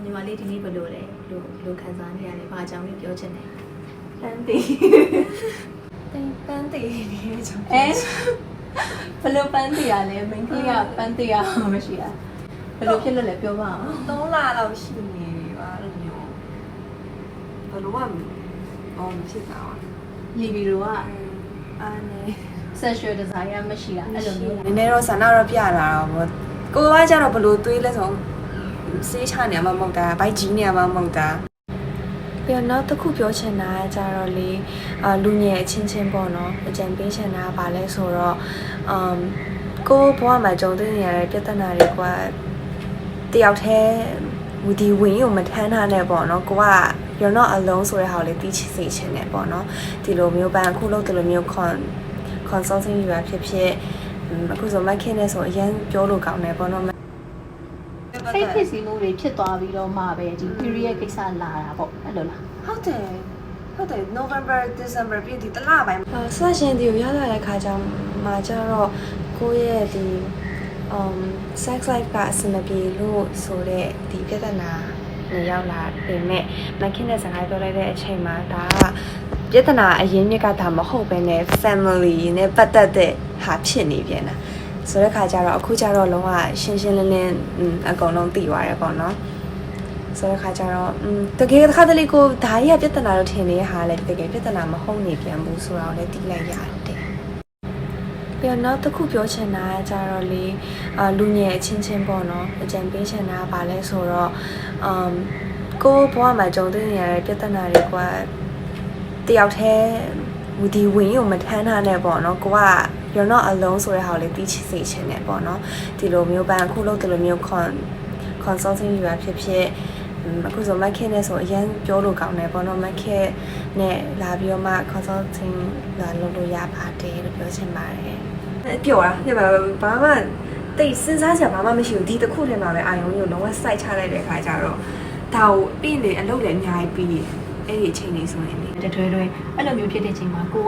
ညီမလေးဒီနေ့ဘယ်လိုလဲလို့ခံစားနေရလဲဘာအကြောင်းလေးပြောချင်တယ်ပန်းတီနေကြဘယ်လိုပန်းတီရလဲမင်းကလေးကပန်းတီရမရှိရဘယ်လိုဖြစ်လို့လဲပြောပါအောင်3လလောက်ရှိနေပြီပါအဲ့လိုမျိုးဘယ်လိုမှမဖြစ်တာပါလီဗီရိုကအားနေ sexual desire မရှိတာအဲ့လိုမျိုးနည်းနည်းတော့ဆန္ဒတော့ပြလာတော့ပေါ့ကိုကကြတော့ဘယ်လိုတွေးလဲဆိုစေးချနေမှာမဟုတ်တာဘိုက်ကြီးနေမှာမဟုတ်တာပြီးတော့နောက်တစ်ခုပြောချင်တာကကြတော့လေလူငယ်အချင်းချင်းပေါ့နော်အကြံပေးချင်တာကဘာလဲဆိုတော့ကိုဘဝမှာကြုံတွေ့နေရတဲ့ပြဿနာတွေကတယောက်တည်းဒီဝင်ကိုမထမ်းထားနဲ့ပေါ့နော်ကိုက you're not alone ဆိုတဲ့ဟာကိုလေသိစေချင်တယ်ပေါ့နော်ဒီလိုမျိုးပန်းအခုလို့ဒီလိုမျိုး consulting ယူရဖြစ်ဖြစ်အခုဆိုမခင်နဲ့ဆိုအရင်ပြောလို့ကောင်းတယ်ပေါ့နော်စိတ်ဖြစ်စီမှုတွေဖြစ်သွားပြီးတော့မှပဲဒီ period ကိစ္စလာတာပေါ့အဲ့လိုလားဟုတ်တယ် November December ပြည့်ဒီတစ်လပိုင်းဆက်ရှင်ဒီကိုရောက်လာတဲ့ခါကျမှကျတော့ကိုယ့်ရဲ့ဒီ sex life ကအဆင်မပြေလို့ဆိုတဲ့ဒီပြဿနာနဲ့ရောက်လာပြင်မဲ့မခင်နဲ့စကားပြောလိုက်တဲ့အချိန်မှာဒါကပြဿနာအရင်မြစ်ကဒါမဟုတ်ပဲနဲ့ family နဲ့ပတ်သက်တဲ့ဟာဖြစ်နေပြန်တာဆိုတဲ့ခါကျတော့အခုကျတော့လုံးဝရှင်းရှင်းလင်းလင်းအကုန်လုံးသိသွားရပေါ့နော်ဆိုတဲ့ခါကျတော့တကယ်တစ်ခါတလေကိုဒါကြီးကပြဿနာလို့ထင်နေတဲ့ဟာလည်းတကယ်ပြဿနာမဟုတ်နေပြန်ဘူးဆိုတော့လည်းသိလိုက်ရတယ်ပြီးတော့နောက်တစ်ခုပြောချင်တာကကြတော့လေလူငယ်အချင်းချင်းပေါ့နော်အကြံပေးချင်တာကဘာလဲဆိုတော့ကိုဘဝမှာကြုံတွေ့နေရတဲ့ပြဿနာတွေကတယောက်တည်းဒီဝင်ကိုမထမ်းထားနဲ့ပေါ့နော်ကိုက you're not alone ဆိုတဲ့ဟာကိုလေသိစေချင်တယ်ပေါ့နော်ဒီလိုမျိုးပန်းအခုလို့ဒီလိုမျိုး consulting ယူရဖြစ်ဖြစ်အခုဆိုမခင်နဲ့ဆိုအရင်ပြောလို့ကောင်းတယ်ပေါ့နော်မခင်နဲ့လာပြီးတော့မှ consulting လာလုပ်လို့ရပါတယ်လို့ပြောချင်ပါတယ်ပျော်တာညဘာမှတိတ်စဉ်းစားစရာဘာမှမရှိဘူးဒီတစ်ခုထဲမှာပဲအာယုံကြီးကိုလုံးဝစိုက်ချလိုက်တဲ့ခါကျတော့ဒါကိုပြီးနေအလုပ်လည်းအများကြီးပြီးအဲ့ဒီအချိန်လေးဆိုရင်တွဲအဲ့လိုမျိုးဖြစ်တဲ့ချိန်မှာကို